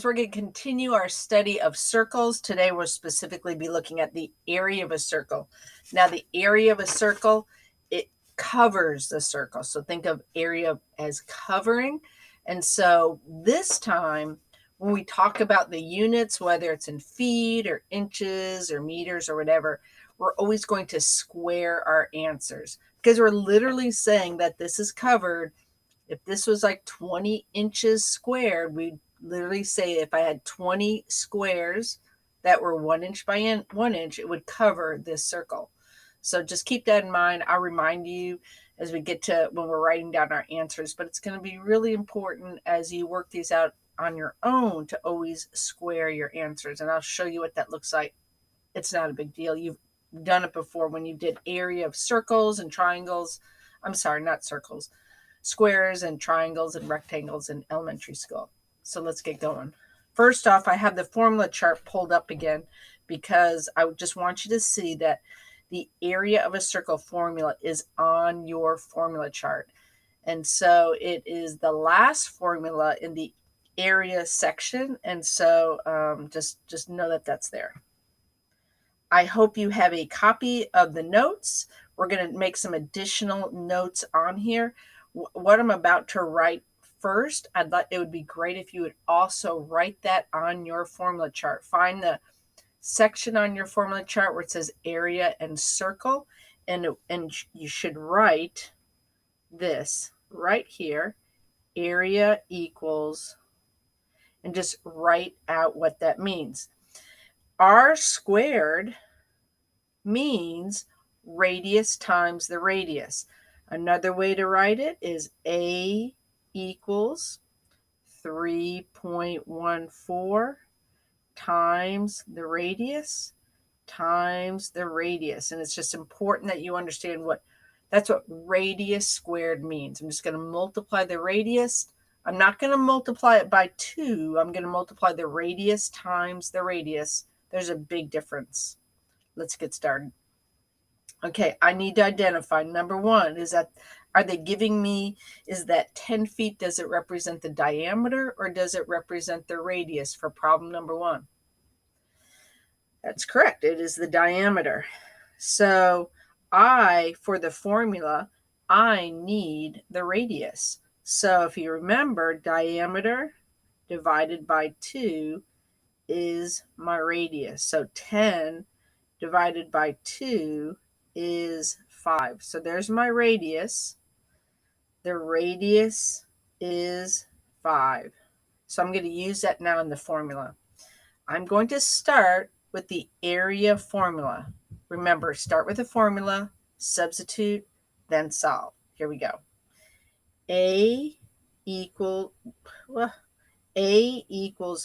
We're going to continue our study of circles. Today we'll specifically be looking at the area of a circle. Now the area of a circle, it covers the circle. So think of area as covering. And so this time when we talk about the units, whether it's in feet or inches or meters or whatever, we're always going to square our answers because we're literally saying that this is covered. If this was like 20 inches squared, we'd literally say if I had 20 squares that were 1 inch by 1 inch, it would cover this circle. So just keep that in mind. I'll remind you as we get to when we're writing down our answers, but it's going to be really important as you work these out on your own to always square your answers. And I'll show you what that looks like. It's not a big deal. You've done it before when you did area of circles and triangles. I'm sorry, not circles, squares and triangles and rectangles in elementary school. So let's get going. First off, I have the formula chart pulled up again because I just want you to see that the area of a circle formula is on your formula chart. And so it is the last formula in the area section. And so just know that that's there. I hope you have a copy of the notes. We're going to make some additional notes on here. What I'm about to write first, it would be great if you would also write that on your formula chart. Find the section on your formula chart where it says area and circle, and you should write this right here, area equals, and just write out what that means. R squared means radius times the radius. Another way to write it is A equals 3.14 times the radius times the radius. And it's just important that you understand that's what radius squared means. I'm just going to multiply the radius. I'm not going to multiply it by 2. I'm going to multiply the radius times the radius. There's a big difference. Let's get started. Okay, I need to identify. Number one is that, are they giving me, is that 10 feet, does it represent the diameter or does it represent the radius for problem number one? That's correct. It is the diameter. So for the formula, I need the radius. So if you remember, diameter divided by 2 is my radius. So 10 divided by 2 is 5. So there's my radius. The radius is 5. So I'm going to use that now in the formula. I'm going to start with the area formula. Remember, start with the formula, substitute, then solve. Here we go. A equals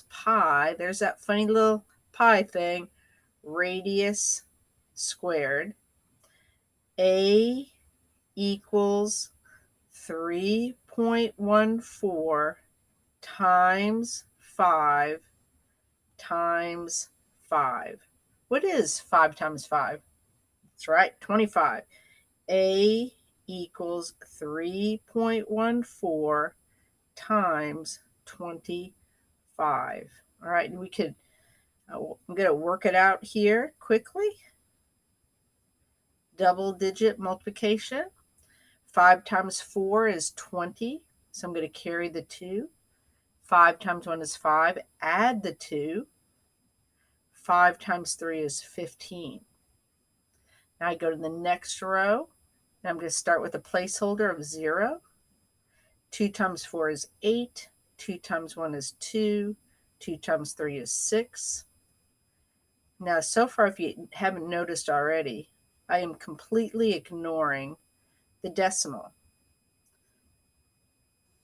pi. There's that funny little pi thing. Radius squared. A equals 3.14 times 5 times 5. What is 5 times 5? That's right, 25. A equals 3.14 times 25. All right, I'm going to work it out here quickly. Double digit multiplication. 5 times 4 is 20, so I'm going to carry the 2. 5 times 1 is 5. Add the 2. 5 times 3 is 15. Now I go to the next row. And I'm going to start with a placeholder of 0. 2 times 4 is 8. 2 times 1 is 2. 2 times 3 is 6. Now, so far, if you haven't noticed already, I am completely ignoring the decimal.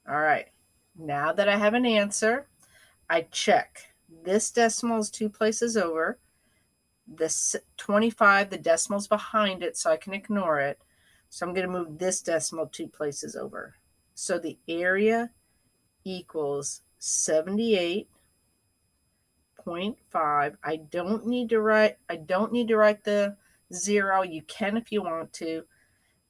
All right. Now that I have an answer, I check. This decimal is 2 places over. This 25, the decimal's behind it, so I can ignore it. So I'm going to move this decimal 2 places over. So the area equals 78.5. I don't need to write the 0. You can if you want to.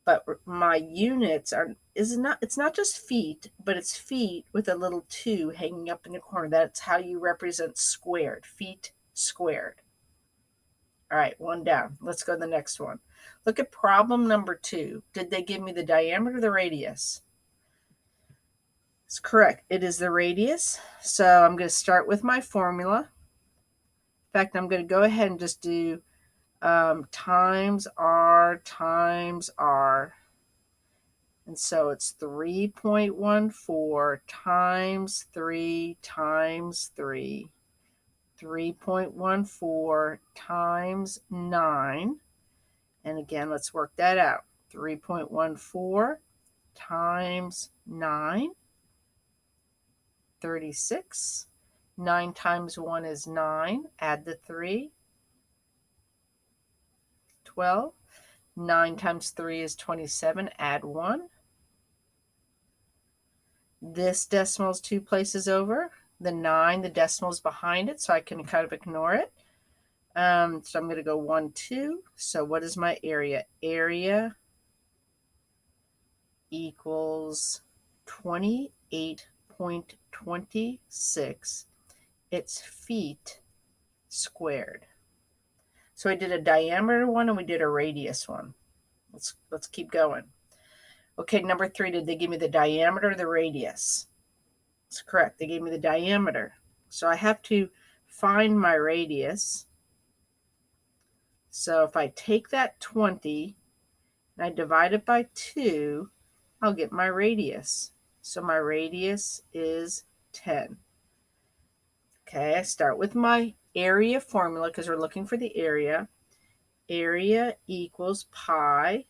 But my units it's not just feet, but it's feet with a little 2 hanging up in the corner. That's how you represent squared, feet squared. All right, one down. Let's go to the next one. Look at problem number 2. Did they give me the diameter or the radius? It's correct. It is the radius. So I'm going to start with my formula. In fact, I'm going to go ahead and just do times r times r. And so it's 3.14 times 3 times 3. 3.14 times 9. And again, let's work that out. 3.14 times 9, 36. 9 times 1 is 9. Add the 3, 12. 9 times 3 is 27. Add 1. This decimal is 2 places over. The 9, the decimal is behind it, so I can kind of ignore it. So I'm going to go 1, 2. So what is my area? Area equals 28.26. It's feet squared. So I did a diameter one and we did a radius one. Let's keep going. Okay, number 3, did they give me the diameter or the radius? That's correct. They gave me the diameter. So I have to find my radius. So if I take that 20 and I divide it by 2, I'll get my radius. So my radius is 10. Okay, I start with my area formula because we're looking for the area. Area equals pi.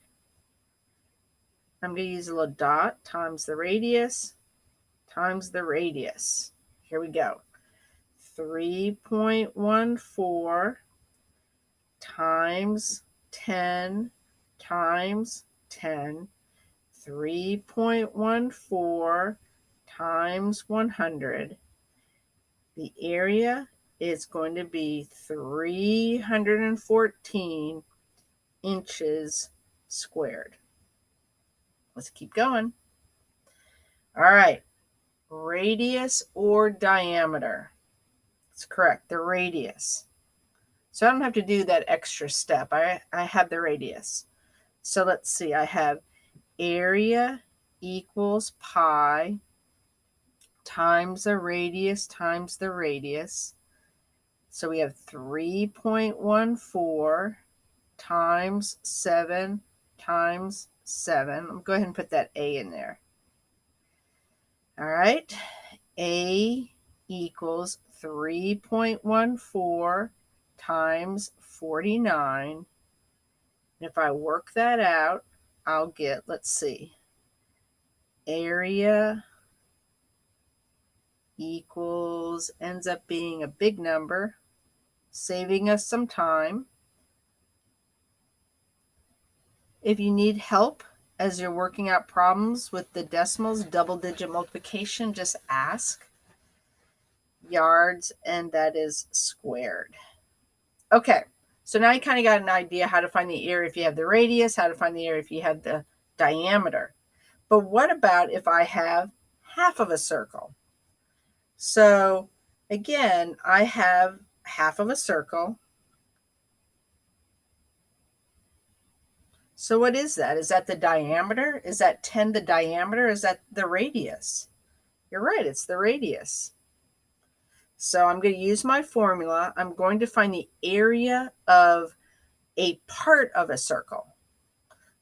I'm going to use a little dot times the radius times the radius. Here we go. 3.14 times 10 times 10. 3.14 times 100. The area is going to be 314 inches squared. Let's keep going. All right. Radius or diameter? That's correct, the radius. So I don't have to do that extra step. I have the radius. So let's see. I have area equals pi times the radius times the radius. So we have 3.14 times 7 times 7. I'm going to go ahead and put that A in there. All right. A equals 3.14 times 49. And if I work that out, I'll get, let's see, area equals, ends up being a big number, saving us some time. If you need help as you're working out problems with the decimals, double-digit multiplication, just ask. Yards, and that is squared. Okay, so now you kind of got an idea how to find the area if you have the radius, how to find the area if you have the diameter. But what about if I have half of a circle? So again, I have half of a circle. So what is that? Is that the diameter? Is that 10 the diameter? Is that the radius? You're right, it's the radius. So I'm going to use my formula. I'm going to find the area of a part of a circle.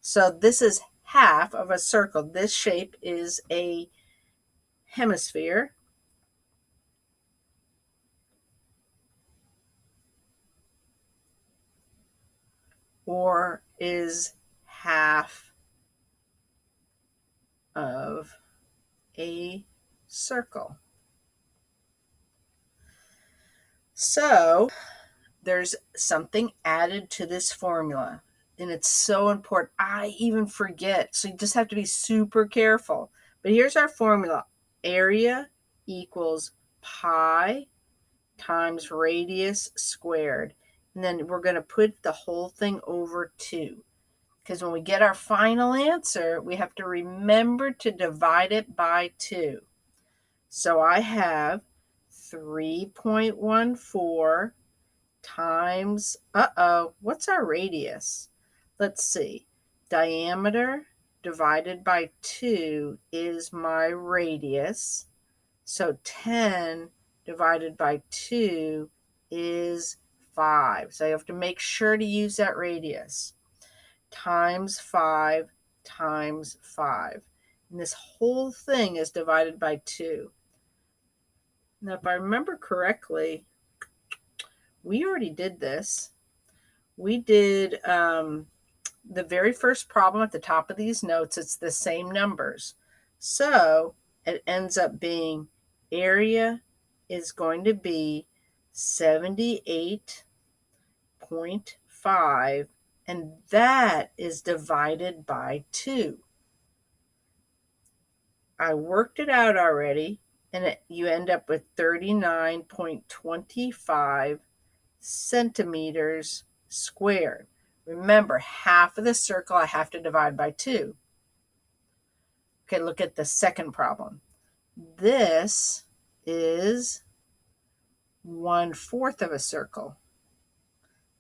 So this is half of a circle. This shape is a hemisphere. Or is half of a circle. So there's something added to this formula, and it's so important. I even forget, so you just have to be super careful. But here's our formula. Area equals pi times radius squared. And then we're going to put the whole thing over 2. because when we get our final answer, we have to remember to divide it by 2. So I have 3.14 times, what's our radius? Let's see. Diameter divided by 2 is my radius. So 10 divided by 2 is 5. So you have to make sure to use that radius. Times 5 times 5. And this whole thing is divided by 2. Now, if I remember correctly, we already did this. We did the very first problem at the top of these notes. It's the same numbers. So it ends up being area is going to be 78.5, and that is divided by 2. I worked it out already, and you end up with 39.25 centimeters squared. Remember, half of the circle I have to divide by 2. Okay, look at the second problem. This is 1/4 of a circle.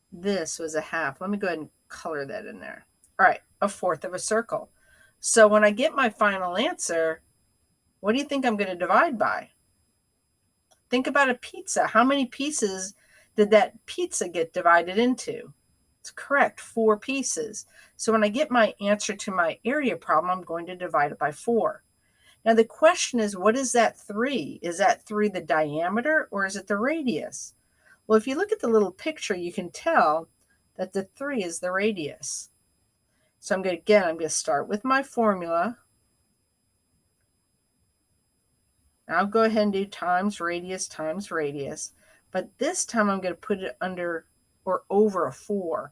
This was a half. Let me go ahead and color that in there. All right, 1/4 of a circle. So when I get my final answer, what do you think I'm going to divide by? Think about a pizza. How many pieces did that pizza get divided into? It's correct, 4 pieces. So when I get my answer to my area problem, I'm going to divide it by 4. Now the question is, what is that 3? Is that 3 the diameter or is it the radius? Well, if you look at the little picture, you can tell that the 3 is the radius. So I'm going to start with my formula. I'll go ahead and do times radius, but this time I'm going to put it under or over a 4.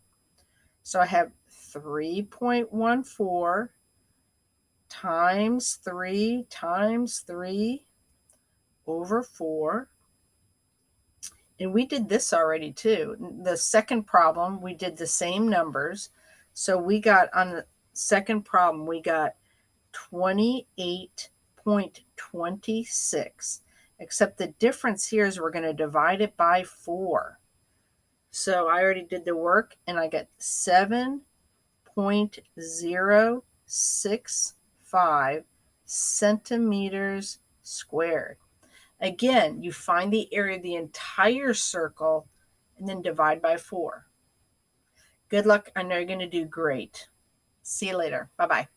So I have 3.14 times 3 over 4. And we did this already too. The second problem, we did the same numbers. So we got on the second problem, we got 28.26. Except the difference here is we're going to divide it by 4. So I already did the work and I got 7.065 centimeters squared. Again, you find the area of the entire circle and then divide by 4. Good luck. I know you're going to do great. See you later. Bye-bye.